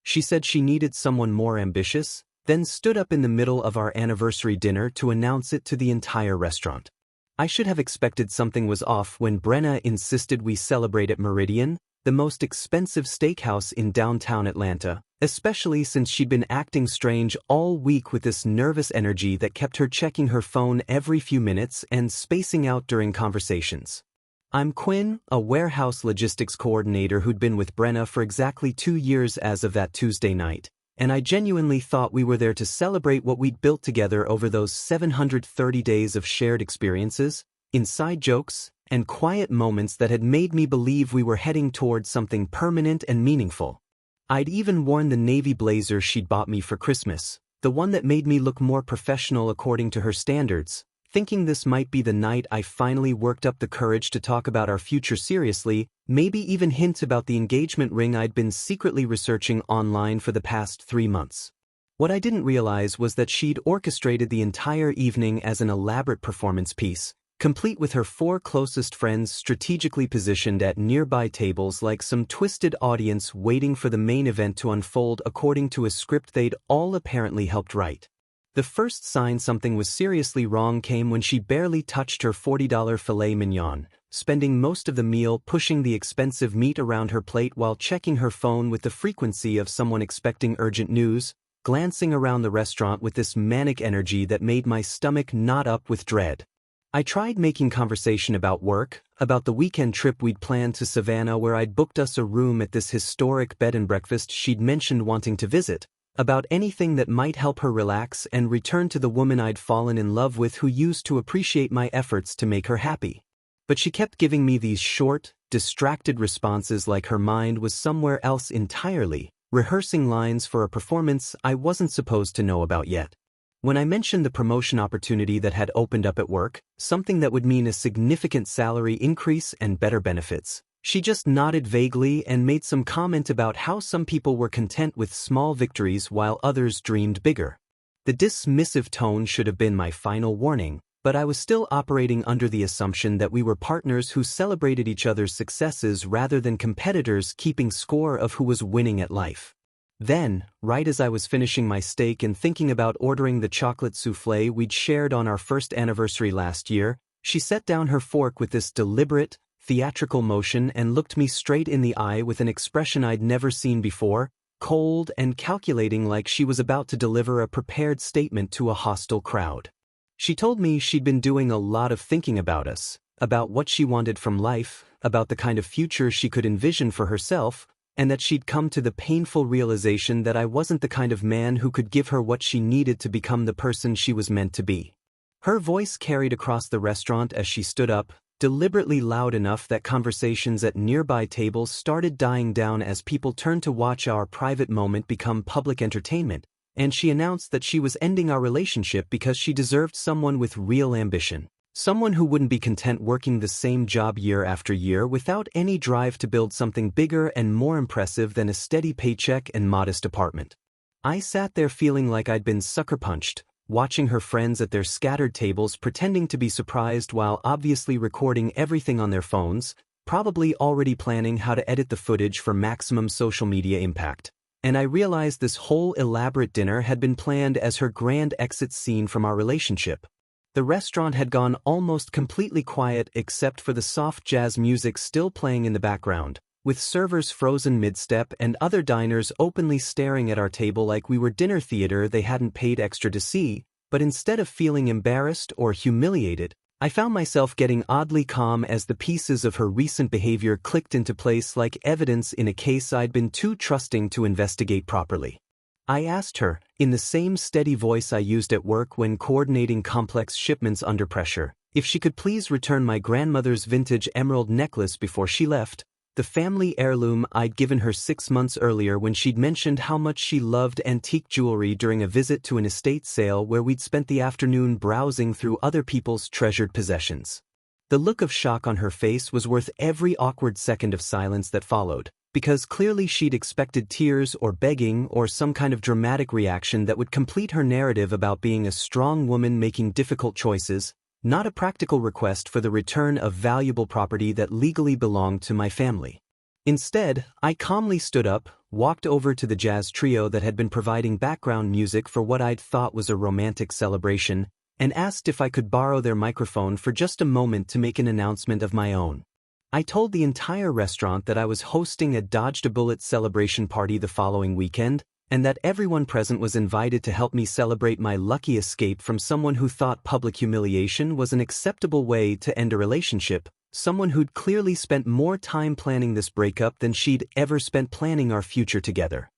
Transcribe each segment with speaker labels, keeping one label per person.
Speaker 1: She said she needed someone more ambitious, then stood up in the middle of our anniversary dinner to announce it to the entire restaurant. I should have expected something was off when Brenna insisted we celebrate at Meridian, the most expensive steakhouse in downtown Atlanta, especially since she'd been acting strange all week with this nervous energy that kept her checking her phone every few minutes and spacing out during conversations. I'm Quinn, a warehouse logistics coordinator who'd been with Brenna for exactly 2 years as of that Tuesday night, and I genuinely thought we were there to celebrate what we'd built together over those 730 days of shared experiences, inside jokes, and quiet moments that had made me believe we were heading towards something permanent and meaningful. I'd even worn the navy blazer she'd bought me for Christmas, the one that made me look more professional according to her standards, thinking this might be the night I finally worked up the courage to talk about our future seriously, maybe even hint about the engagement ring I'd been secretly researching online for the past 3 months. What I didn't realize was that she'd orchestrated the entire evening as an elaborate performance piece, complete with her 4 closest friends strategically positioned at nearby tables like some twisted audience waiting for the main event to unfold according to a script they'd all apparently helped write. The first sign something was seriously wrong came when she barely touched her $40 filet mignon, spending most of the meal pushing the expensive meat around her plate while checking her phone with the frequency of someone expecting urgent news, glancing around the restaurant with this manic energy that made my stomach knot up with dread. I tried making conversation about work, about the weekend trip we'd planned to Savannah where I'd booked us a room at this historic bed and breakfast she'd mentioned wanting to visit, about anything that might help her relax and return to the woman I'd fallen in love with who used to appreciate my efforts to make her happy. But she kept giving me these short, distracted responses like her mind was somewhere else entirely, rehearsing lines for a performance I wasn't supposed to know about yet. When I mentioned the promotion opportunity that had opened up at work, something that would mean a significant salary increase and better benefits, she just nodded vaguely and made some comment about how some people were content with small victories while others dreamed bigger. The dismissive tone should have been my final warning, but I was still operating under the assumption that we were partners who celebrated each other's successes rather than competitors keeping score of who was winning at life. Then, right as I was finishing my steak and thinking about ordering the chocolate soufflé we'd shared on our first anniversary last year, she set down her fork with this deliberate, theatrical motion and looked me straight in the eye with an expression I'd never seen before, cold and calculating like she was about to deliver a prepared statement to a hostile crowd. She told me she'd been doing a lot of thinking about us, about what she wanted from life, about the kind of future she could envision for herself, and that she'd come to the painful realization that I wasn't the kind of man who could give her what she needed to become the person she was meant to be. Her voice carried across the restaurant as she stood up, deliberately loud enough that conversations at nearby tables started dying down as people turned to watch our private moment become public entertainment, and she announced that she was ending our relationship because she deserved someone with real ambition. Someone who wouldn't be content working the same job year after year without any drive to build something bigger and more impressive than a steady paycheck and modest apartment. I sat there feeling like I'd been sucker punched, watching her friends at their scattered tables pretending to be surprised while obviously recording everything on their phones, probably already planning how to edit the footage for maximum social media impact. And I realized this whole elaborate dinner had been planned as her grand exit scene from our relationship. The restaurant had gone almost completely quiet except for the soft jazz music still playing in the background, with servers frozen mid-step and other diners openly staring at our table like we were dinner theater they hadn't paid extra to see, but instead of feeling embarrassed or humiliated, I found myself getting oddly calm as the pieces of her recent behavior clicked into place like evidence in a case I'd been too trusting to investigate properly. I asked her, in the same steady voice I used at work when coordinating complex shipments under pressure, if she could please return my grandmother's vintage emerald necklace before she left, the family heirloom I'd given her 6 months earlier when she'd mentioned how much she loved antique jewelry during a visit to an estate sale where we'd spent the afternoon browsing through other people's treasured possessions. The look of shock on her face was worth every awkward second of silence that followed, because clearly she'd expected tears or begging or some kind of dramatic reaction that would complete her narrative about being a strong woman making difficult choices, not a practical request for the return of valuable property that legally belonged to my family. Instead, I calmly stood up, walked over to the jazz trio that had been providing background music for what I'd thought was a romantic celebration, and asked if I could borrow their microphone for just a moment to make an announcement of my own. I told the entire restaurant that I was hosting a Dodged a Bullet celebration party the following weekend, and that everyone present was invited to help me celebrate my lucky escape from someone who thought public humiliation was an acceptable way to end a relationship, someone who'd clearly spent more time planning this breakup than she'd ever spent planning our future together.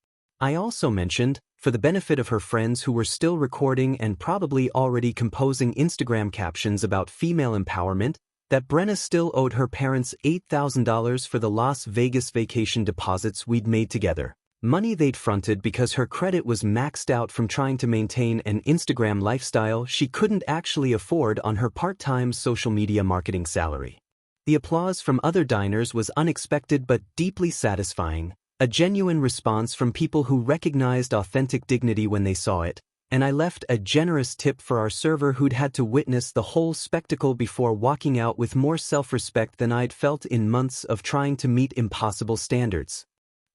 Speaker 1: I also mentioned, for the benefit of her friends who were still recording and probably already composing Instagram captions about female empowerment, that Brenna still owed her parents $8,000 for the Las Vegas vacation deposits we'd made together. Money they'd fronted because her credit was maxed out from trying to maintain an Instagram lifestyle she couldn't actually afford on her part-time social media marketing salary. The applause from other diners was unexpected but deeply satisfying, a genuine response from people who recognized authentic dignity when they saw it, and I left a generous tip for our server who'd had to witness the whole spectacle before walking out with more self-respect than I'd felt in months of trying to meet impossible standards.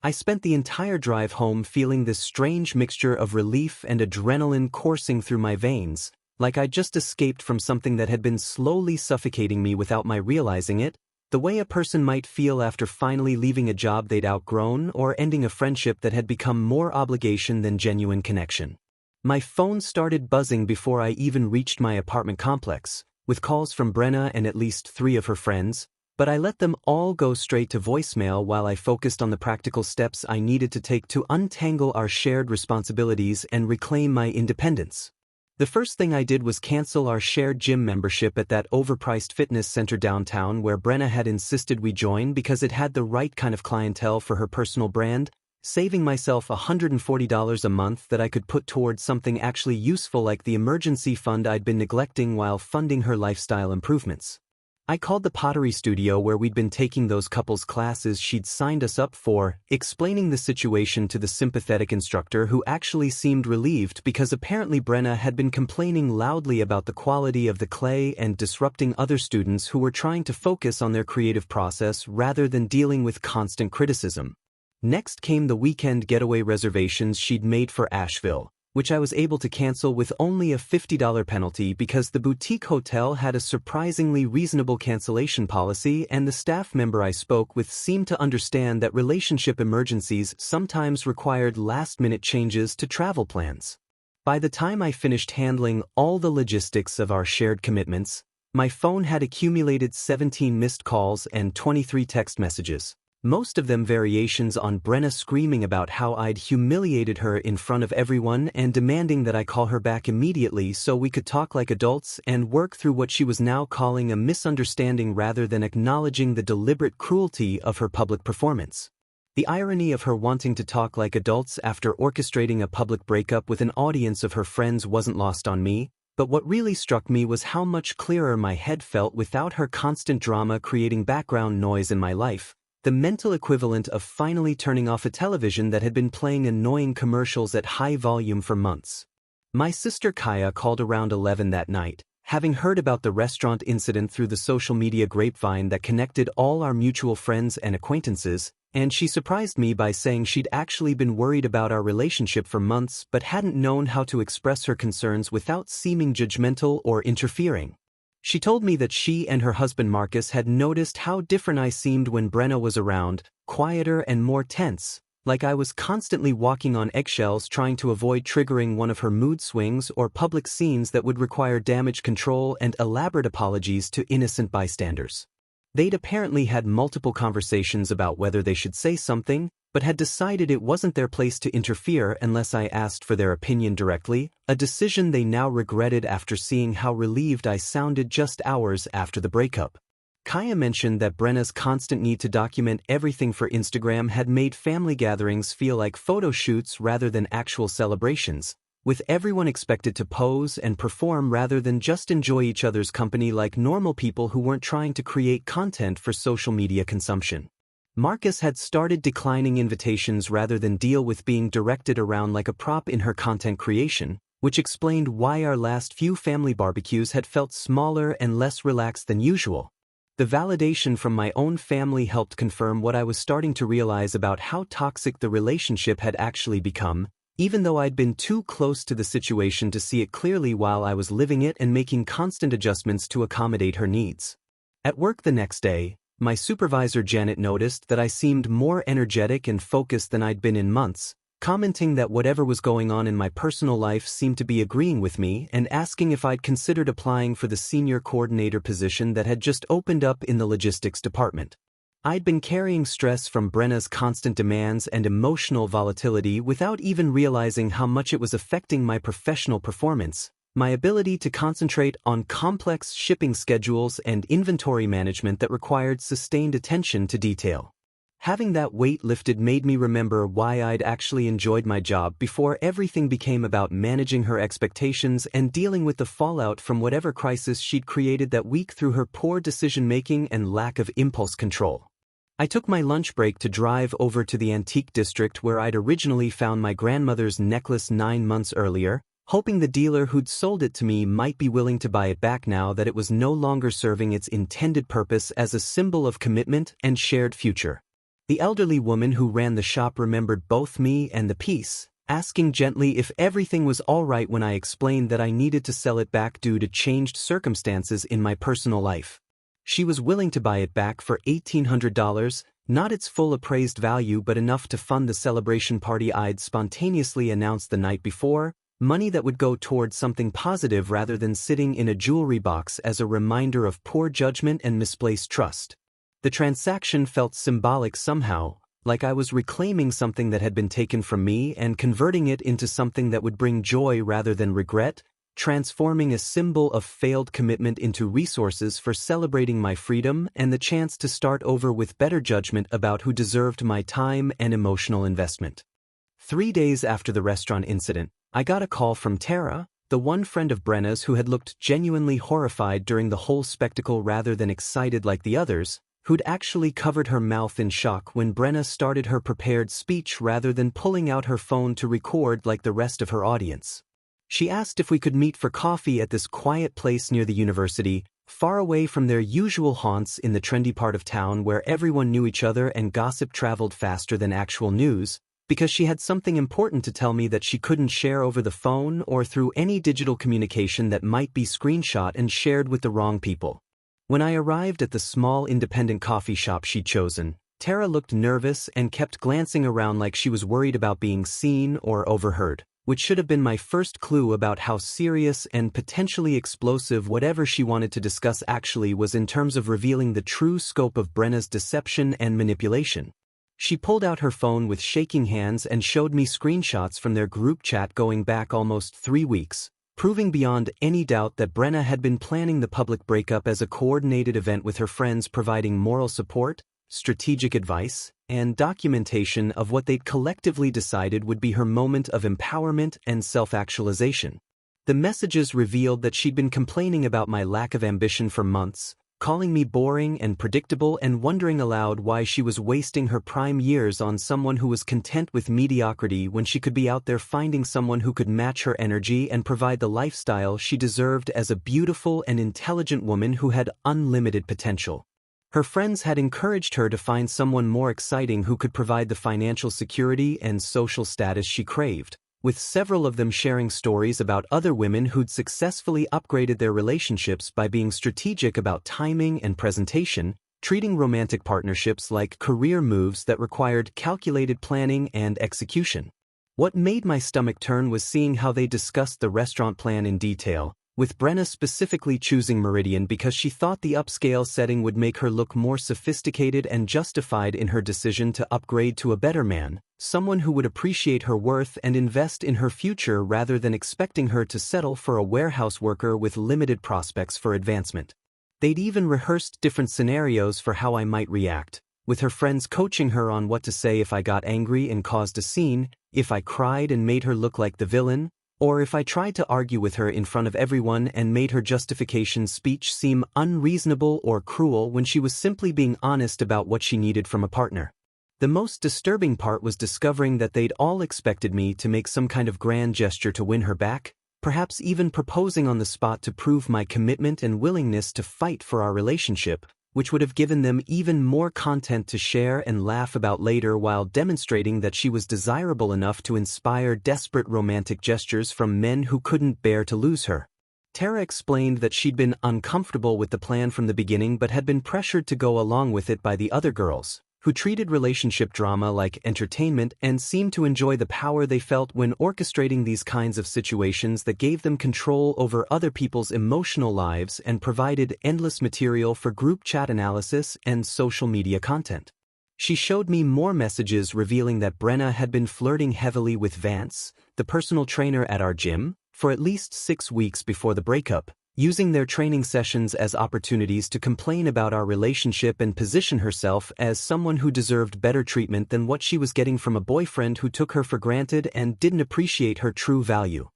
Speaker 1: I spent the entire drive home feeling this strange mixture of relief and adrenaline coursing through my veins, like I'd just escaped from something that had been slowly suffocating me without my realizing it, the way a person might feel after finally leaving a job they'd outgrown or ending a friendship that had become more obligation than genuine connection. My phone started buzzing before I even reached my apartment complex, with calls from Brenna and at least 3 of her friends, but I let them all go straight to voicemail while I focused on the practical steps I needed to take to untangle our shared responsibilities and reclaim my independence. The first thing I did was cancel our shared gym membership at that overpriced fitness center downtown where Brenna had insisted we join because it had the right kind of clientele for her personal brand, saving myself $140 a month that I could put towards something actually useful like the emergency fund I'd been neglecting while funding her lifestyle improvements. I called the pottery studio where we'd been taking those couples classes she'd signed us up for, explaining the situation to the sympathetic instructor who actually seemed relieved because apparently Brenna had been complaining loudly about the quality of the clay and disrupting other students who were trying to focus on their creative process rather than dealing with constant criticism. Next came the weekend getaway reservations she'd made for Asheville, which I was able to cancel with only a $50 penalty because the boutique hotel had a surprisingly reasonable cancellation policy and the staff member I spoke with seemed to understand that relationship emergencies sometimes required last-minute changes to travel plans. By the time I finished handling all the logistics of our shared commitments, my phone had accumulated 17 missed calls and 23 text messages. Most of them variations on Brenna screaming about how I'd humiliated her in front of everyone and demanding that I call her back immediately so we could talk like adults and work through what she was now calling a misunderstanding rather than acknowledging the deliberate cruelty of her public performance. The irony of her wanting to talk like adults after orchestrating a public breakup with an audience of her friends wasn't lost on me, but what really struck me was how much clearer my head felt without her constant drama creating background noise in my life. The mental equivalent of finally turning off a television that had been playing annoying commercials at high volume for months. My sister Kaya called around 11 that night, having heard about the restaurant incident through the social media grapevine that connected all our mutual friends and acquaintances, and she surprised me by saying she'd actually been worried about our relationship for months but hadn't known how to express her concerns without seeming judgmental or interfering. She told me that she and her husband Marcus had noticed how different I seemed when Brenna was around, quieter and more tense, like I was constantly walking on eggshells trying to avoid triggering one of her mood swings or public scenes that would require damage control and elaborate apologies to innocent bystanders. They'd apparently had multiple conversations about whether they should say something, but had decided it wasn't their place to interfere unless I asked for their opinion directly, a decision they now regretted after seeing how relieved I sounded just hours after the breakup. Kaya mentioned that Brenna's constant need to document everything for Instagram had made family gatherings feel like photo shoots rather than actual celebrations, with everyone expected to pose and perform rather than just enjoy each other's company like normal people who weren't trying to create content for social media consumption. Marcus had started declining invitations rather than deal with being directed around like a prop in her content creation, which explained why our last few family barbecues had felt smaller and less relaxed than usual. The validation from my own family helped confirm what I was starting to realize about how toxic the relationship had actually become, even though I'd been too close to the situation to see it clearly while I was living it and making constant adjustments to accommodate her needs. At work the next day, my supervisor Janet noticed that I seemed more energetic and focused than I'd been in months, commenting that whatever was going on in my personal life seemed to be agreeing with me and asking if I'd considered applying for the senior coordinator position that had just opened up in the logistics department. I'd been carrying stress from Brenna's constant demands and emotional volatility without even realizing how much it was affecting my professional performance, my ability to concentrate on complex shipping schedules and inventory management that required sustained attention to detail. Having that weight lifted made me remember why I'd actually enjoyed my job before everything became about managing her expectations and dealing with the fallout from whatever crisis she'd created that week through her poor decision-making and lack of impulse control. I took my lunch break to drive over to the antique district where I'd originally found my grandmother's necklace 9 months earlier, hoping the dealer who'd sold it to me might be willing to buy it back now that it was no longer serving its intended purpose as a symbol of commitment and shared future. The elderly woman who ran the shop remembered both me and the piece, asking gently if everything was all right when I explained that I needed to sell it back due to changed circumstances in my personal life. She was willing to buy it back for $1,800, not its full appraised value but enough to fund the celebration party I'd spontaneously announced the night before, money that would go towards something positive rather than sitting in a jewelry box as a reminder of poor judgment and misplaced trust. The transaction felt symbolic somehow, like I was reclaiming something that had been taken from me and converting it into something that would bring joy rather than regret, transforming a symbol of failed commitment into resources for celebrating my freedom and the chance to start over with better judgment about who deserved my time and emotional investment. 3 days after the restaurant incident, I got a call from Tara, the one friend of Brenna's who had looked genuinely horrified during the whole spectacle rather than excited like the others, who'd actually covered her mouth in shock when Brenna started her prepared speech rather than pulling out her phone to record like the rest of her audience. She asked if we could meet for coffee at this quiet place near the university, far away from their usual haunts in the trendy part of town where everyone knew each other and gossip traveled faster than actual news, because she had something important to tell me that she couldn't share over the phone or through any digital communication that might be screenshot and shared with the wrong people. When I arrived at the small independent coffee shop she'd chosen, Tara looked nervous and kept glancing around like she was worried about being seen or overheard, which should have been my first clue about how serious and potentially explosive whatever she wanted to discuss actually was in terms of revealing the true scope of Brenna's deception and manipulation. She pulled out her phone with shaking hands and showed me screenshots from their group chat going back almost 3 weeks, proving beyond any doubt that Brenna had been planning the public breakup as a coordinated event with her friends, providing moral support, strategic advice, and documentation of what they'd collectively decided would be her moment of empowerment and self-actualization. The messages revealed that she'd been complaining about my lack of ambition for months, calling me boring and predictable and wondering aloud why she was wasting her prime years on someone who was content with mediocrity when she could be out there finding someone who could match her energy and provide the lifestyle she deserved as a beautiful and intelligent woman who had unlimited potential. Her friends had encouraged her to find someone more exciting who could provide the financial security and social status she craved, with several of them sharing stories about other women who'd successfully upgraded their relationships by being strategic about timing and presentation, treating romantic partnerships like career moves that required calculated planning and execution. What made my stomach turn was seeing how they discussed the restaurant plan in detail, with Brenna specifically choosing Meridian because she thought the upscale setting would make her look more sophisticated and justified in her decision to upgrade to a better man, someone who would appreciate her worth and invest in her future rather than expecting her to settle for a warehouse worker with limited prospects for advancement. They'd even rehearsed different scenarios for how I might react, with her friends coaching her on what to say if I got angry and caused a scene, if I cried and made her look like the villain, or if I tried to argue with her in front of everyone and made her justification speech seem unreasonable or cruel when she was simply being honest about what she needed from a partner. The most disturbing part was discovering that they'd all expected me to make some kind of grand gesture to win her back, perhaps even proposing on the spot to prove my commitment and willingness to fight for our relationship, which would have given them even more content to share and laugh about later, while demonstrating that she was desirable enough to inspire desperate romantic gestures from men who couldn't bear to lose her. Tara explained that she'd been uncomfortable with the plan from the beginning but had been pressured to go along with it by the other girls, who treated relationship drama like entertainment and seemed to enjoy the power they felt when orchestrating these kinds of situations that gave them control over other people's emotional lives and provided endless material for group chat analysis and social media content. She showed me more messages revealing that Brenna had been flirting heavily with Vance, the personal trainer at our gym, for at least 6 weeks before the breakup, using their training sessions as opportunities to complain about our relationship and position herself as someone who deserved better treatment than what she was getting from a boyfriend who took her for granted and didn't appreciate her true value.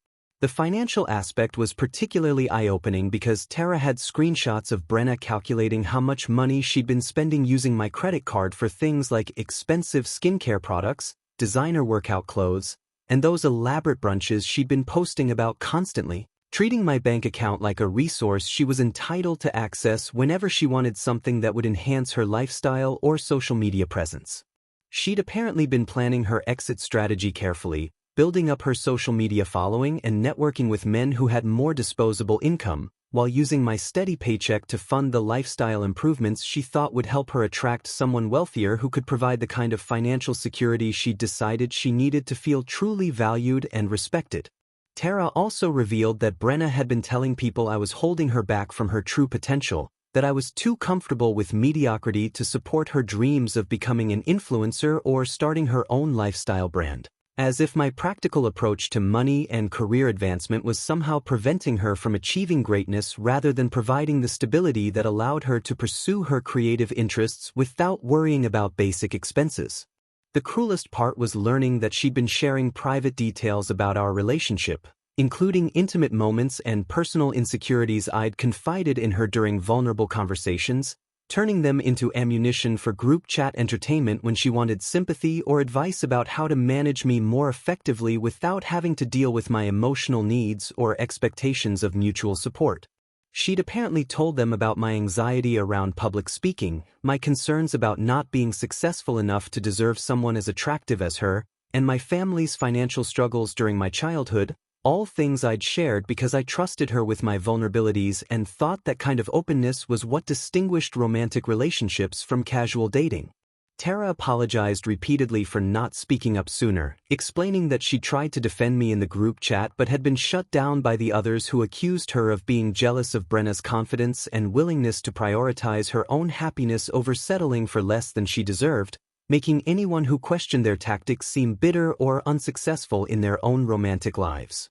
Speaker 1: The financial aspect was particularly eye-opening because Tara had screenshots of Brenna calculating how much money she'd been spending using my credit card for things like expensive skincare products, designer workout clothes, and those elaborate brunches she'd been posting about constantly, treating my bank account like a resource she was entitled to access whenever she wanted something that would enhance her lifestyle or social media presence. She'd apparently been planning her exit strategy carefully, building up her social media following and networking with men who had more disposable income, while using my steady paycheck to fund the lifestyle improvements she thought would help her attract someone wealthier who could provide the kind of financial security she decided she needed to feel truly valued and respected. Tara also revealed that Brenna had been telling people I was holding her back from her true potential, that I was too comfortable with mediocrity to support her dreams of becoming an influencer or starting her own lifestyle brand, as if my practical approach to money and career advancement was somehow preventing her from achieving greatness rather than providing the stability that allowed her to pursue her creative interests without worrying about basic expenses. The cruelest part was learning that she'd been sharing private details about our relationship, including intimate moments and personal insecurities I'd confided in her during vulnerable conversations, turning them into ammunition for group chat entertainment when she wanted sympathy or advice about how to manage me more effectively without having to deal with my emotional needs or expectations of mutual support. She'd apparently told them about my anxiety around public speaking, my concerns about not being successful enough to deserve someone as attractive as her, and my family's financial struggles during my childhood, all things I'd shared because I trusted her with my vulnerabilities and thought that kind of openness was what distinguished romantic relationships from casual dating. Tara apologized repeatedly for not speaking up sooner, explaining that she tried to defend me in the group chat but had been shut down by the others who accused her of being jealous of Brenna's confidence and willingness to prioritize her own happiness over settling for less than she deserved, making anyone who questioned their tactics seem bitter or unsuccessful in their own romantic lives.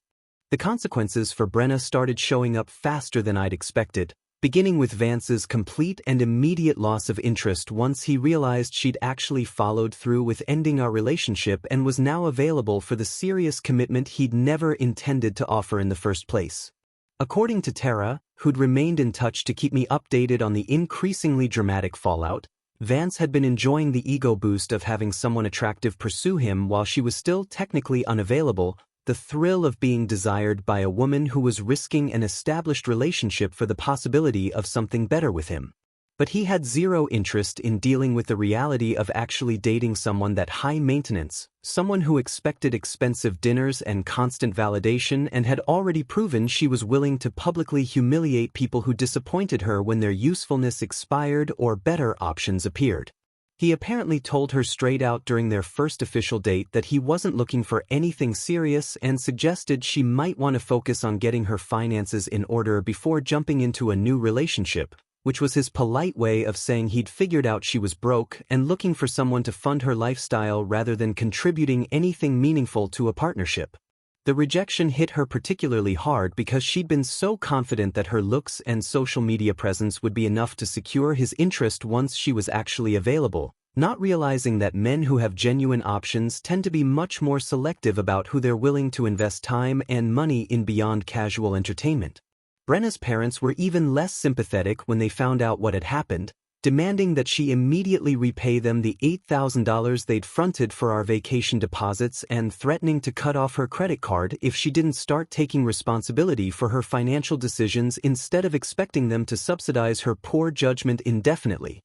Speaker 1: The consequences for Brenna started showing up faster than I'd expected, beginning with Vance's complete and immediate loss of interest once he realized she'd actually followed through with ending our relationship and was now available for the serious commitment he'd never intended to offer in the first place. According to Tara, who'd remained in touch to keep me updated on the increasingly dramatic fallout, Vance had been enjoying the ego boost of having someone attractive pursue him while she was still technically unavailable, the thrill of being desired by a woman who was risking an established relationship for the possibility of something better with him. But he had zero interest in dealing with the reality of actually dating someone that high maintenance, someone who expected expensive dinners and constant validation and had already proven she was willing to publicly humiliate people who disappointed her when their usefulness expired or better options appeared. He apparently told her straight out during their first official date that he wasn't looking for anything serious and suggested she might want to focus on getting her finances in order before jumping into a new relationship, which was his polite way of saying he'd figured out she was broke and looking for someone to fund her lifestyle rather than contributing anything meaningful to a partnership. The rejection hit her particularly hard because she'd been so confident that her looks and social media presence would be enough to secure his interest once she was actually available, not realizing that men who have genuine options tend to be much more selective about who they're willing to invest time and money in beyond casual entertainment. Brenna's parents were even less sympathetic when they found out what had happened, demanding that she immediately repay them the $8,000 they'd fronted for our vacation deposits and threatening to cut off her credit card if she didn't start taking responsibility for her financial decisions instead of expecting them to subsidize her poor judgment indefinitely.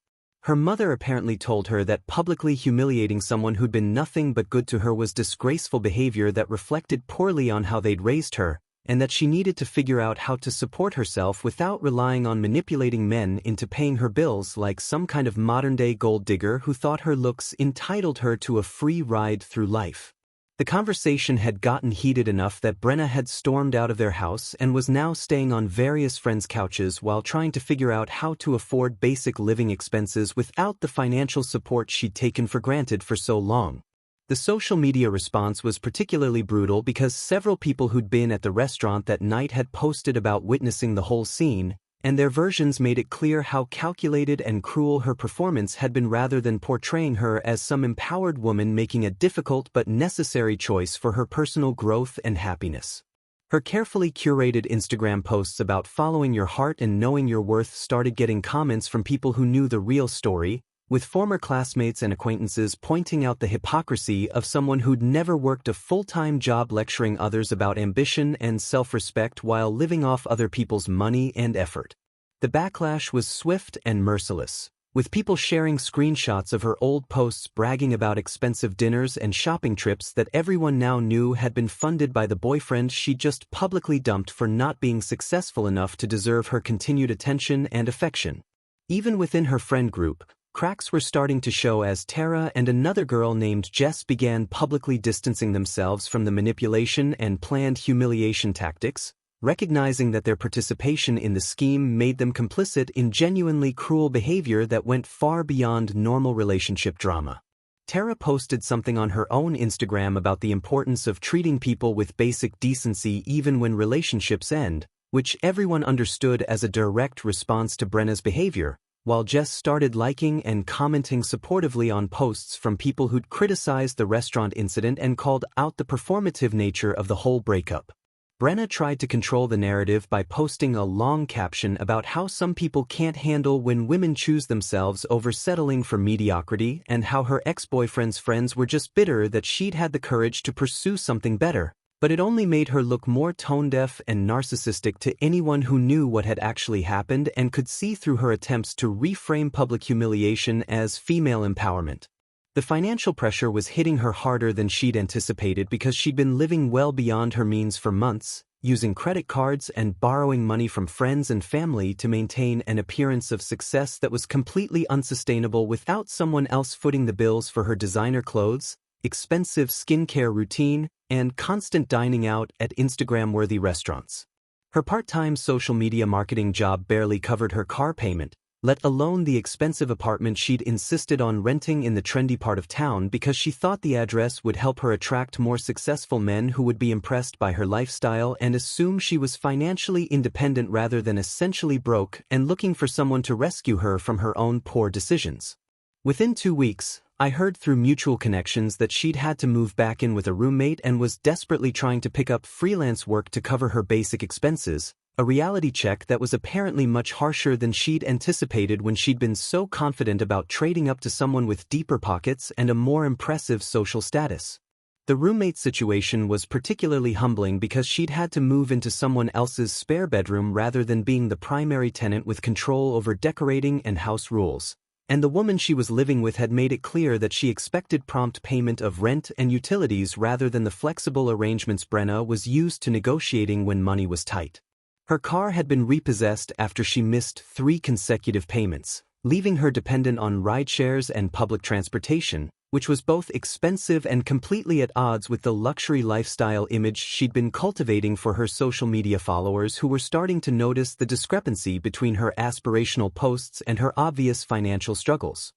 Speaker 1: Her mother apparently told her that publicly humiliating someone who'd been nothing but good to her was disgraceful behavior that reflected poorly on how they'd raised her, and that she needed to figure out how to support herself without relying on manipulating men into paying her bills like some kind of modern-day gold digger who thought her looks entitled her to a free ride through life. The conversation had gotten heated enough that Brenna had stormed out of their house and was now staying on various friends' couches while trying to figure out how to afford basic living expenses without the financial support she'd taken for granted for so long. The social media response was particularly brutal because several people who'd been at the restaurant that night had posted about witnessing the whole scene, and their versions made it clear how calculated and cruel her performance had been rather than portraying her as some empowered woman making a difficult but necessary choice for her personal growth and happiness. Her carefully curated Instagram posts about following your heart and knowing your worth started getting comments from people who knew the real story, with former classmates and acquaintances pointing out the hypocrisy of someone who'd never worked a full-time job lecturing others about ambition and self-respect while living off other people's money and effort. The backlash was swift and merciless, with people sharing screenshots of her old posts bragging about expensive dinners and shopping trips that everyone now knew had been funded by the boyfriend she just publicly dumped for not being successful enough to deserve her continued attention and affection. Even within her friend group, cracks were starting to show as Tara and another girl named Jess began publicly distancing themselves from the manipulation and planned humiliation tactics, recognizing that their participation in the scheme made them complicit in genuinely cruel behavior that went far beyond normal relationship drama. Tara posted something on her own Instagram about the importance of treating people with basic decency even when relationships end, which everyone understood as a direct response to Brenna's behavior, while Jess started liking and commenting supportively on posts from people who'd criticized the restaurant incident and called out the performative nature of the whole breakup. Brenna tried to control the narrative by posting a long caption about how some people can't handle when women choose themselves over settling for mediocrity and how her ex-boyfriend's friends were just bitter that she'd had the courage to pursue something better. But it only made her look more tone-deaf and narcissistic to anyone who knew what had actually happened and could see through her attempts to reframe public humiliation as female empowerment. The financial pressure was hitting her harder than she'd anticipated because she'd been living well beyond her means for months, using credit cards and borrowing money from friends and family to maintain an appearance of success that was completely unsustainable without someone else footing the bills for her designer clothes, expensive skincare routine, and constant dining out at Instagram-worthy restaurants. Her part-time social media marketing job barely covered her car payment, let alone the expensive apartment she'd insisted on renting in the trendy part of town because she thought the address would help her attract more successful men who would be impressed by her lifestyle and assume she was financially independent rather than essentially broke and looking for someone to rescue her from her own poor decisions. Within 2 weeks, I heard through mutual connections that she'd had to move back in with a roommate and was desperately trying to pick up freelance work to cover her basic expenses, a reality check that was apparently much harsher than she'd anticipated when she'd been so confident about trading up to someone with deeper pockets and a more impressive social status. The roommate situation was particularly humbling because she'd had to move into someone else's spare bedroom rather than being the primary tenant with control over decorating and house rules. And the woman she was living with had made it clear that she expected prompt payment of rent and utilities rather than the flexible arrangements Brenna was used to negotiating when money was tight. Her car had been repossessed after she missed 3 consecutive payments, leaving her dependent on rideshares and public transportation, which was both expensive and completely at odds with the luxury lifestyle image she'd been cultivating for her social media followers who were starting to notice the discrepancy between her aspirational posts and her obvious financial struggles.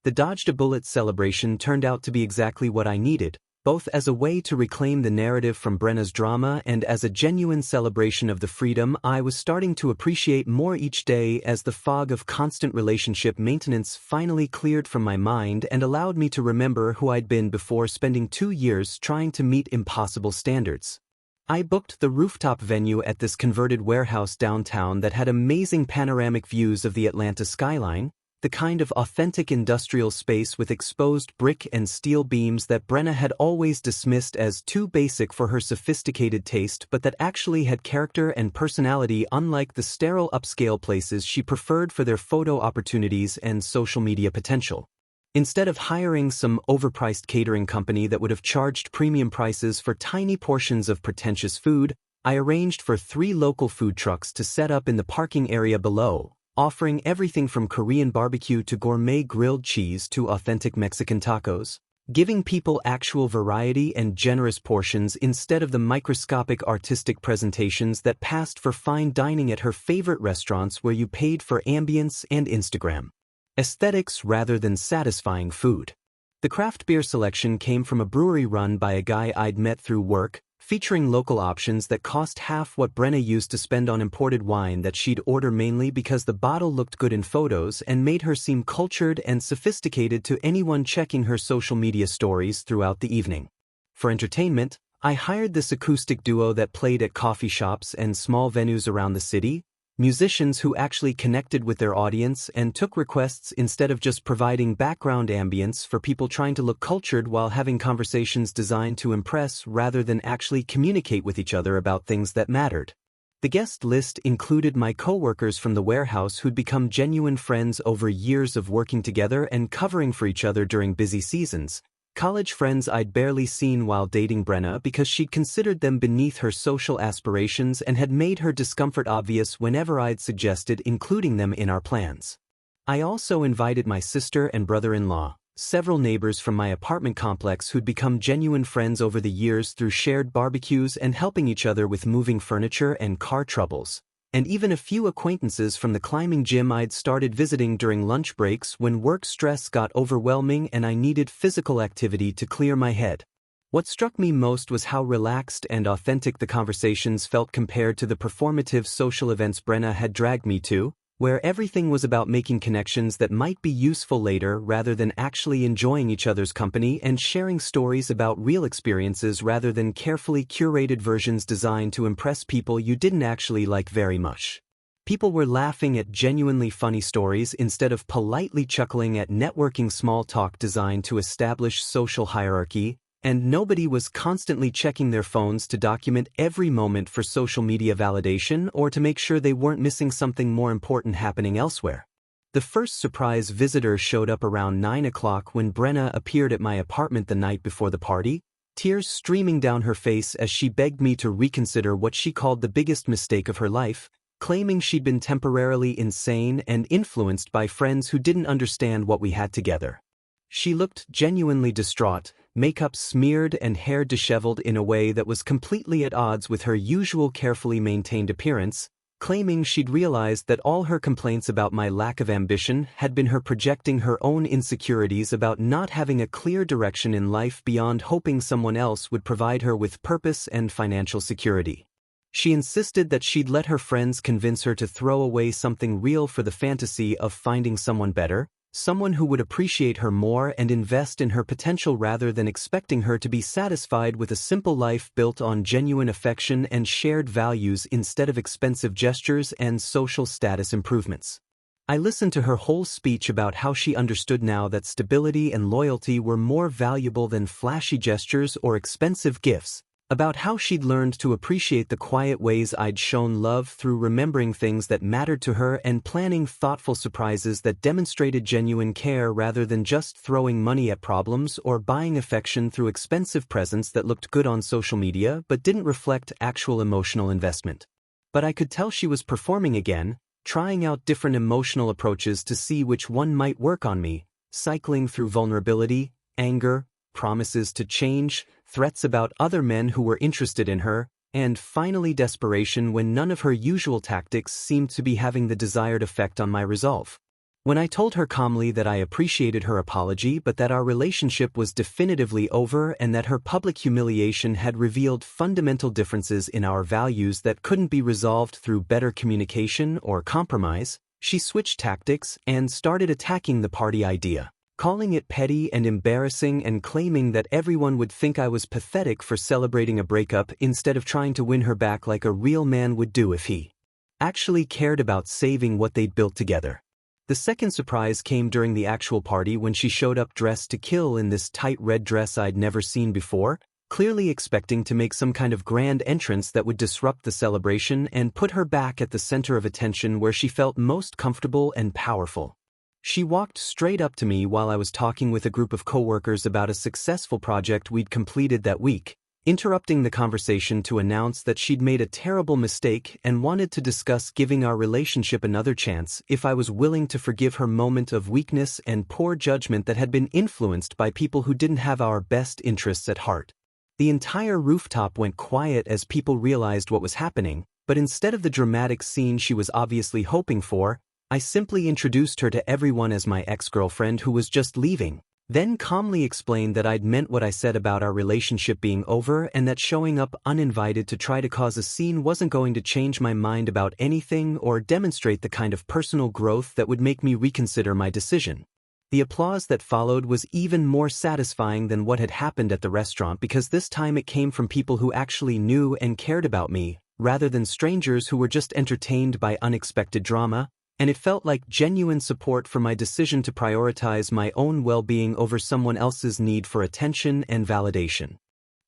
Speaker 1: The dodged a bullet celebration turned out to be exactly what I needed, both as a way to reclaim the narrative from Brenna's drama and as a genuine celebration of the freedom I was starting to appreciate more each day as the fog of constant relationship maintenance finally cleared from my mind and allowed me to remember who I'd been before spending 2 years trying to meet impossible standards. I booked the rooftop venue at this converted warehouse downtown that had amazing panoramic views of the Atlanta skyline, the kind of authentic industrial space with exposed brick and steel beams that Brenna had always dismissed as too basic for her sophisticated taste, but that actually had character and personality, unlike the sterile upscale places she preferred for their photo opportunities and social media potential. Instead of hiring some overpriced catering company that would have charged premium prices for tiny portions of pretentious food, I arranged for 3 local food trucks to set up in the parking area below, offering everything from Korean barbecue to gourmet grilled cheese to authentic Mexican tacos, giving people actual variety and generous portions instead of the microscopic artistic presentations that passed for fine dining at her favorite restaurants where you paid for ambience and Instagram aesthetics rather than satisfying food. The craft beer selection came from a brewery run by a guy I'd met through work, featuring local options that cost half what Brenna used to spend on imported wine that she'd order mainly because the bottle looked good in photos and made her seem cultured and sophisticated to anyone checking her social media stories throughout the evening. For entertainment, I hired this acoustic duo that played at coffee shops and small venues around the city, musicians who actually connected with their audience and took requests instead of just providing background ambience for people trying to look cultured while having conversations designed to impress rather than actually communicate with each other about things that mattered. The guest list included my coworkers from the warehouse who'd become genuine friends over years of working together and covering for each other during busy seasons, college friends I'd barely seen while dating Brenna because she'd considered them beneath her social aspirations and had made her discomfort obvious whenever I'd suggested including them in our plans. I also invited my sister and brother-in-law, several neighbors from my apartment complex who'd become genuine friends over the years through shared barbecues and helping each other with moving furniture and car troubles, and even a few acquaintances from the climbing gym I'd started visiting during lunch breaks when work stress got overwhelming and I needed physical activity to clear my head. What struck me most was how relaxed and authentic the conversations felt compared to the performative social events Brenna had dragged me to, where everything was about making connections that might be useful later rather than actually enjoying each other's company and sharing stories about real experiences rather than carefully curated versions designed to impress people you didn't actually like very much. People were laughing at genuinely funny stories instead of politely chuckling at networking small talk designed to establish social hierarchy, and nobody was constantly checking their phones to document every moment for social media validation or to make sure they weren't missing something more important happening elsewhere. The first surprise visitor showed up around 9 o'clock when Brenna appeared at my apartment the night before the party, tears streaming down her face as she begged me to reconsider what she called the biggest mistake of her life, claiming she'd been temporarily insane and influenced by friends who didn't understand what we had together. She looked genuinely distraught, makeup smeared and hair disheveled in a way that was completely at odds with her usual carefully maintained appearance, claiming she'd realized that all her complaints about my lack of ambition had been her projecting her own insecurities about not having a clear direction in life beyond hoping someone else would provide her with purpose and financial security. She insisted that she'd let her friends convince her to throw away something real for the fantasy of finding someone better, someone who would appreciate her more and invest in her potential rather than expecting her to be satisfied with a simple life built on genuine affection and shared values instead of expensive gestures and social status improvements. I listened to her whole speech about how she understood now that stability and loyalty were more valuable than flashy gestures or expensive gifts, about how she'd learned to appreciate the quiet ways I'd shown love through remembering things that mattered to her and planning thoughtful surprises that demonstrated genuine care rather than just throwing money at problems or buying affection through expensive presents that looked good on social media but didn't reflect actual emotional investment. But I could tell she was performing again, trying out different emotional approaches to see which one might work on me, cycling through vulnerability, anger, promises to change, threats about other men who were interested in her, and finally desperation when none of her usual tactics seemed to be having the desired effect on my resolve. When I told her calmly that I appreciated her apology but that our relationship was definitively over and that her public humiliation had revealed fundamental differences in our values that couldn't be resolved through better communication or compromise, she switched tactics and started attacking the party idea, calling it petty and embarrassing and claiming that everyone would think I was pathetic for celebrating a breakup instead of trying to win her back like a real man would do if he actually cared about saving what they'd built together. The second surprise came during the actual party when she showed up dressed to kill in this tight red dress I'd never seen before, clearly expecting to make some kind of grand entrance that would disrupt the celebration and put her back at the center of attention where she felt most comfortable and powerful. She walked straight up to me while I was talking with a group of coworkers about a successful project we'd completed that week, interrupting the conversation to announce that she'd made a terrible mistake and wanted to discuss giving our relationship another chance if I was willing to forgive her moment of weakness and poor judgment that had been influenced by people who didn't have our best interests at heart. The entire rooftop went quiet as people realized what was happening, but instead of the dramatic scene she was obviously hoping for, I simply introduced her to everyone as my ex-girlfriend who was just leaving, then calmly explained that I'd meant what I said about our relationship being over and that showing up uninvited to try to cause a scene wasn't going to change my mind about anything or demonstrate the kind of personal growth that would make me reconsider my decision. The applause that followed was even more satisfying than what had happened at the restaurant because this time it came from people who actually knew and cared about me, rather than strangers who were just entertained by unexpected drama, and it felt like genuine support for my decision to prioritize my own well-being over someone else's need for attention and validation.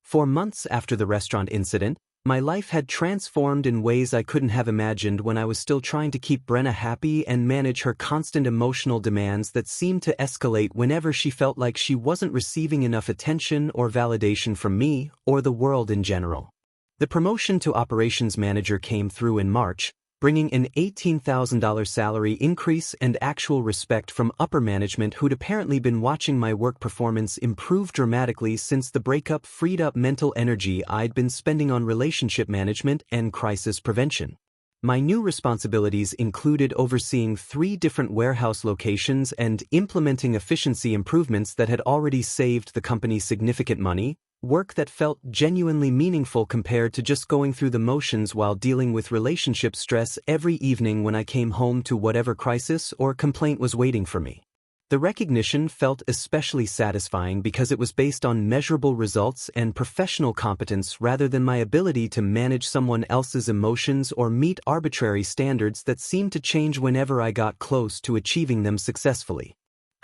Speaker 1: For months after the restaurant incident, my life had transformed in ways I couldn't have imagined when I was still trying to keep Brenna happy and manage her constant emotional demands that seemed to escalate whenever she felt like she wasn't receiving enough attention or validation from me or the world in general. The promotion to operations manager came through in March, bringing an $18,000 salary increase and actual respect from upper management who'd apparently been watching my work performance improve dramatically since the breakup freed up mental energy I'd been spending on relationship management and crisis prevention. My new responsibilities included overseeing 3 different warehouse locations and implementing efficiency improvements that had already saved the company significant money, work that felt genuinely meaningful compared to just going through the motions while dealing with relationship stress every evening when I came home to whatever crisis or complaint was waiting for me. The recognition felt especially satisfying because it was based on measurable results and professional competence rather than my ability to manage someone else's emotions or meet arbitrary standards that seemed to change whenever I got close to achieving them successfully.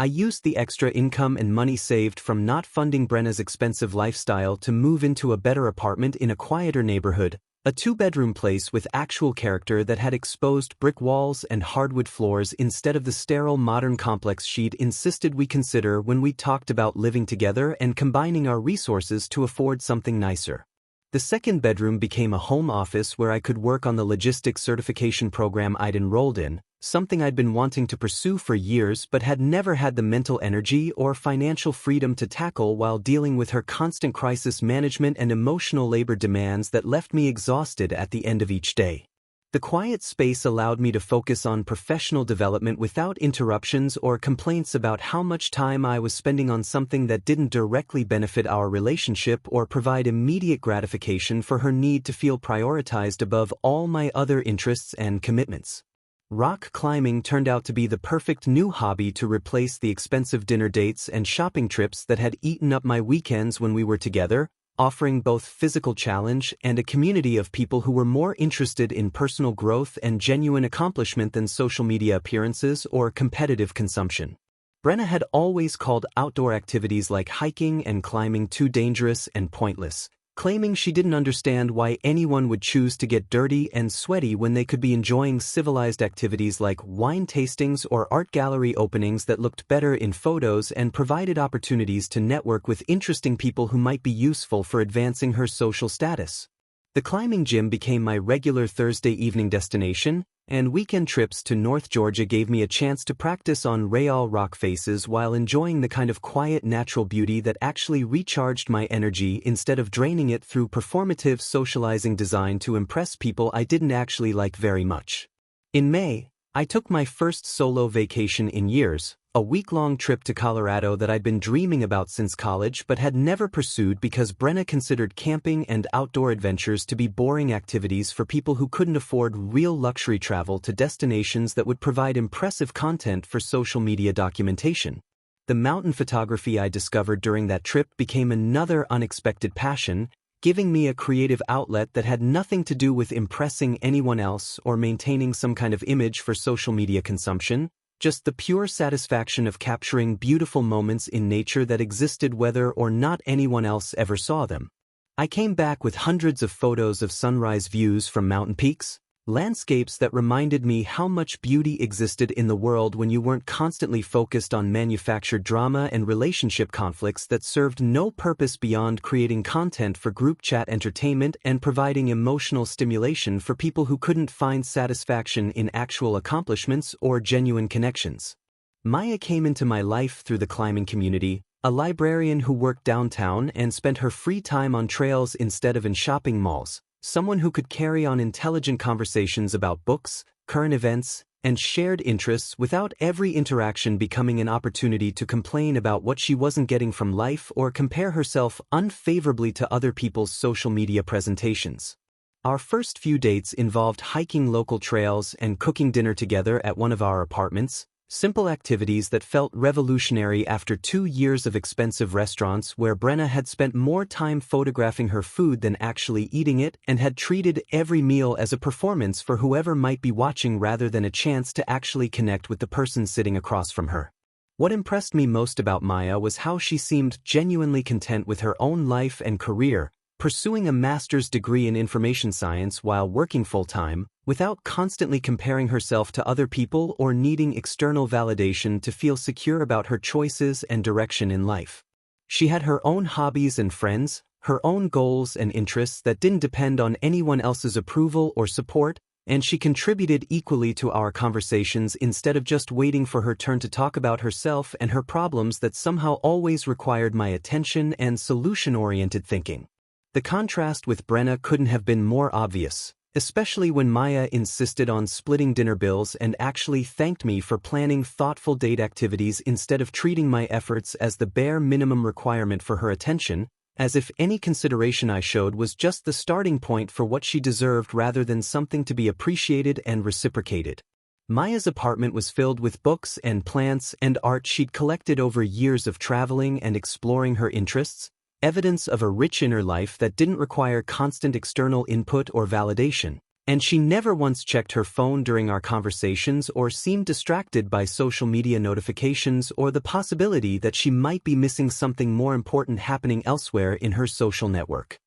Speaker 1: I used the extra income and money saved from not funding Brenna's expensive lifestyle to move into a better apartment in a quieter neighborhood, a 2-bedroom place with actual character that had exposed brick walls and hardwood floors instead of the sterile modern complex she'd insisted we consider when we talked about living together and combining our resources to afford something nicer. The second bedroom became a home office where I could work on the logistics certification program I'd enrolled in, something I'd been wanting to pursue for years but had never had the mental energy or financial freedom to tackle while dealing with her constant crisis management and emotional labor demands that left me exhausted at the end of each day. The quiet space allowed me to focus on professional development without interruptions or complaints about how much time I was spending on something that didn't directly benefit our relationship or provide immediate gratification for her need to feel prioritized above all my other interests and commitments. Rock climbing turned out to be the perfect new hobby to replace the expensive dinner dates and shopping trips that had eaten up my weekends when we were together, offering both physical challenge and a community of people who were more interested in personal growth and genuine accomplishment than social media appearances or competitive consumption. Brenna had always called outdoor activities like hiking and climbing too dangerous and pointless, claiming she didn't understand why anyone would choose to get dirty and sweaty when they could be enjoying civilized activities like wine tastings or art gallery openings that looked better in photos and provided opportunities to network with interesting people who might be useful for advancing her social status. The climbing gym became my regular Thursday evening destination, and weekend trips to North Georgia gave me a chance to practice on real rock faces while enjoying the kind of quiet natural beauty that actually recharged my energy instead of draining it through performative socializing designed to impress people I didn't actually like very much. In May, I took my first solo vacation in years, a week-long trip to Colorado that I'd been dreaming about since college but had never pursued because Brenna considered camping and outdoor adventures to be boring activities for people who couldn't afford real luxury travel to destinations that would provide impressive content for social media documentation. The mountain photography I discovered during that trip became another unexpected passion, giving me a creative outlet that had nothing to do with impressing anyone else or maintaining some kind of image for social media consumption. just the pure satisfaction of capturing beautiful moments in nature that existed whether or not anyone else ever saw them. I came back with hundreds of photos of sunrise views from mountain peaks, landscapes that reminded me how much beauty existed in the world when you weren't constantly focused on manufactured drama and relationship conflicts that served no purpose beyond creating content for group chat entertainment and providing emotional stimulation for people who couldn't find satisfaction in actual accomplishments or genuine connections. Maya came into my life through the climbing community, a librarian who worked downtown and spent her free time on trails instead of in shopping malls, someone who could carry on intelligent conversations about books, current events, and shared interests without every interaction becoming an opportunity to complain about what she wasn't getting from life or compare herself unfavorably to other people's social media presentations. Our first few dates involved hiking local trails and cooking dinner together at one of our apartments, simple activities that felt revolutionary after 2 years of expensive restaurants where Brenna had spent more time photographing her food than actually eating it and had treated every meal as a performance for whoever might be watching rather than a chance to actually connect with the person sitting across from her. What impressed me most about Maya was how she seemed genuinely content with her own life and career, pursuing a master's degree in information science while working full-time, without constantly comparing herself to other people or needing external validation to feel secure about her choices and direction in life. She had her own hobbies and friends, her own goals and interests that didn't depend on anyone else's approval or support, and she contributed equally to our conversations instead of just waiting for her turn to talk about herself and her problems that somehow always required my attention and solution-oriented thinking. The contrast with Brenna couldn't have been more obvious, especially when Maya insisted on splitting dinner bills and actually thanked me for planning thoughtful date activities instead of treating my efforts as the bare minimum requirement for her attention, as if any consideration I showed was just the starting point for what she deserved rather than something to be appreciated and reciprocated. Maya's apartment was filled with books and plants and art she'd collected over years of traveling and exploring her interests, evidence of a rich inner life that didn't require constant external input or validation, and she never once checked her phone during our conversations or seemed distracted by social media notifications or the possibility that she might be missing something more important happening elsewhere in her social network.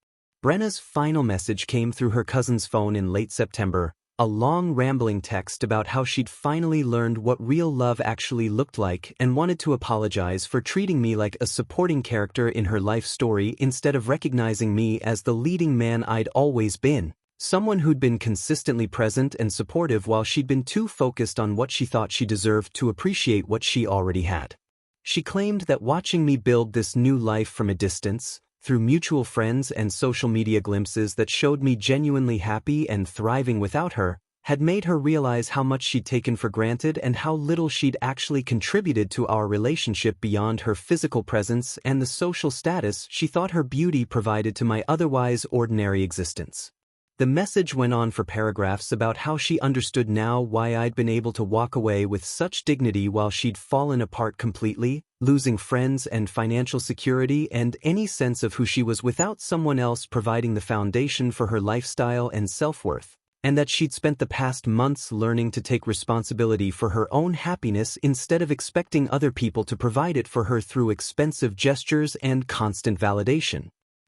Speaker 1: Brenna's final message came through her cousin's phone in late September, a long rambling text about how she'd finally learned what real love actually looked like and wanted to apologize for treating me like a supporting character in her life story instead of recognizing me as the leading man I'd always been, someone who'd been consistently present and supportive while she'd been too focused on what she thought she deserved to appreciate what she already had. She claimed that watching me build this new life from a distance, through mutual friends and social media glimpses that showed me genuinely happy and thriving without her, had made her realize how much she'd taken for granted and how little she'd actually contributed to our relationship beyond her physical presence and the social status she thought her beauty provided to my otherwise ordinary existence. The message went on for paragraphs about how she understood now why I'd been able to walk away with such dignity while she'd fallen apart completely, losing friends and financial security and any sense of who she was without someone else providing the foundation for her lifestyle and self-worth, and that she'd spent the past months learning to take responsibility for her own happiness instead of expecting other people to provide it for her through expensive gestures and constant validation.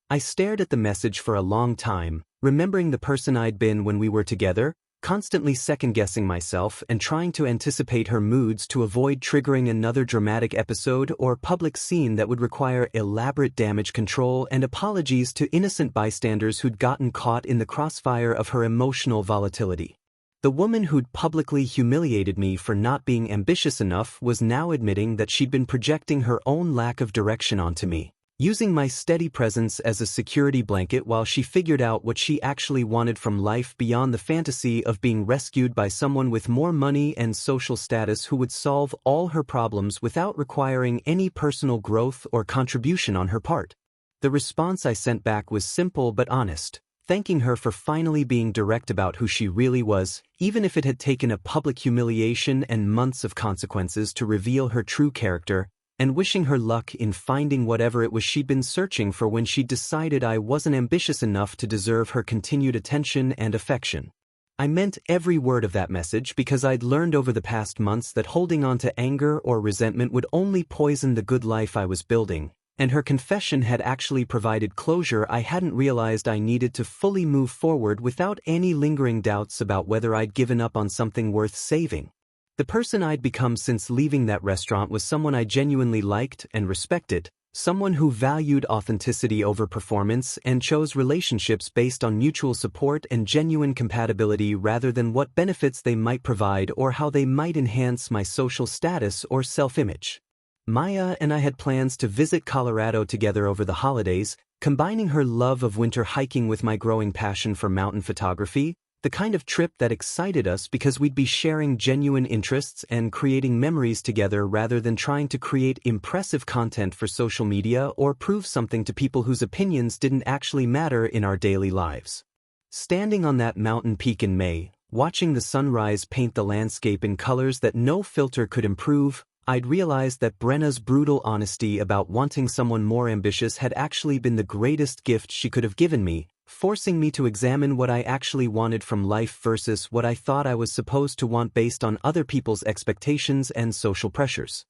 Speaker 1: I stared at the message for a long time, remembering the person I'd been when we were together, constantly second-guessing myself and trying to anticipate her moods to avoid triggering another dramatic episode or public scene that would require elaborate damage control and apologies to innocent bystanders who'd gotten caught in the crossfire of her emotional volatility. The woman who'd publicly humiliated me for not being ambitious enough was now admitting that she'd been projecting her own lack of direction onto me, using my steady presence as a security blanket while she figured out what she actually wanted from life beyond the fantasy of being rescued by someone with more money and social status who would solve all her problems without requiring any personal growth or contribution on her part. The response I sent back was simple but honest, thanking her for finally being direct about who she really was, even if it had taken a public humiliation and months of consequences to reveal her true character, and wishing her luck in finding whatever it was she'd been searching for when she decided I wasn't ambitious enough to deserve her continued attention and affection. I meant every word of that message because I'd learned over the past months that holding on to anger or resentment would only poison the good life I was building, and her confession had actually provided closure I hadn't realized I needed to fully move forward without any lingering doubts about whether I'd given up on something worth saving. The person I'd become since leaving that restaurant was someone I genuinely liked and respected, someone who valued authenticity over performance and chose relationships based on mutual support and genuine compatibility rather than what benefits they might provide or how they might enhance my social status or self-image. Maya and I had plans to visit Colorado together over the holidays, combining her love of winter hiking with my growing passion for mountain photography, the kind of trip that excited us because we'd be sharing genuine interests and creating memories together rather than trying to create impressive content for social media or prove something to people whose opinions didn't actually matter in our daily lives. Standing on that mountain peak in May, watching the sunrise paint the landscape in colors that no filter could improve, I'd realized that Brenna's brutal honesty about wanting someone more ambitious had actually been the greatest gift she could have given me, forcing me to examine what I actually wanted from life versus what I thought I was supposed to want based on other people's expectations and social pressures.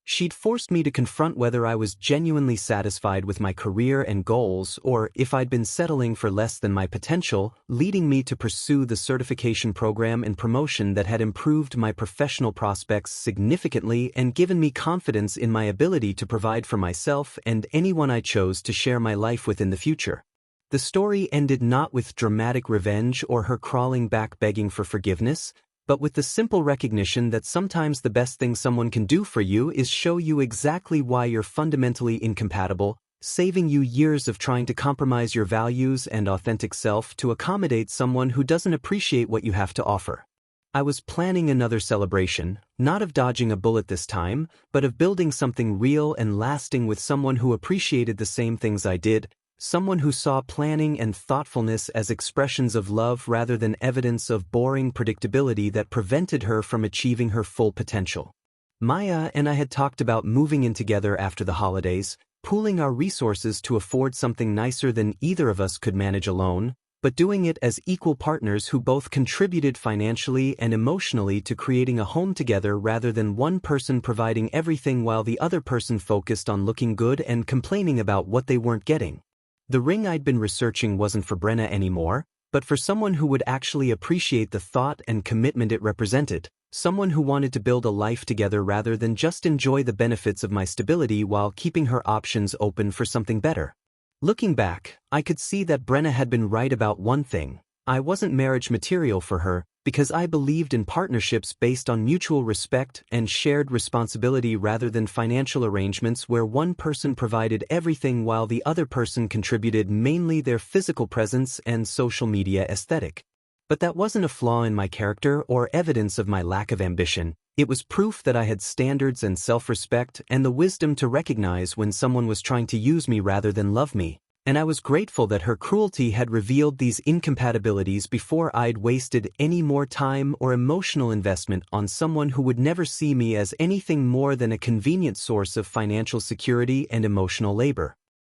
Speaker 1: She'd forced me to confront whether I was genuinely satisfied with my career and goals or if I'd been settling for less than my potential, leading me to pursue the certification program and promotion that had improved my professional prospects significantly and given me confidence in my ability to provide for myself and anyone I chose to share my life with in the future. The story ended not with dramatic revenge or her crawling back begging for forgiveness, but with the simple recognition that sometimes the best thing someone can do for you is show you exactly why you're fundamentally incompatible, saving you years of trying to compromise your values and authentic self to accommodate someone who doesn't appreciate what you have to offer. I was planning another celebration, not of dodging a bullet this time, but of building something real and lasting with someone who appreciated the same things I did, someone who saw planning and thoughtfulness as expressions of love rather than evidence of boring predictability that prevented her from achieving her full potential. Maya and I had talked about moving in together after the holidays, pooling our resources to afford something nicer than either of us could manage alone, but doing it as equal partners who both contributed financially and emotionally to creating a home together rather than one person providing everything while the other person focused on looking good and complaining about what they weren't getting. The ring I'd been researching wasn't for Brenna anymore, but for someone who would actually appreciate the thought and commitment it represented, someone who wanted to build a life together rather than just enjoy the benefits of my stability while keeping her options open for something better. Looking back, I could see that Brenna had been right about one thing. I wasn't marriage material for her, because I believed in partnerships based on mutual respect and shared responsibility rather than financial arrangements where one person provided everything while the other person contributed mainly their physical presence and social media aesthetic. But that wasn't a flaw in my character or evidence of my lack of ambition. It was proof that I had standards and self-respect and the wisdom to recognize when someone was trying to use me rather than love me. And I was grateful that her cruelty had revealed these incompatibilities before I'd wasted any more time or emotional investment on someone who would never see me as anything more than a convenient source of financial security and emotional labor.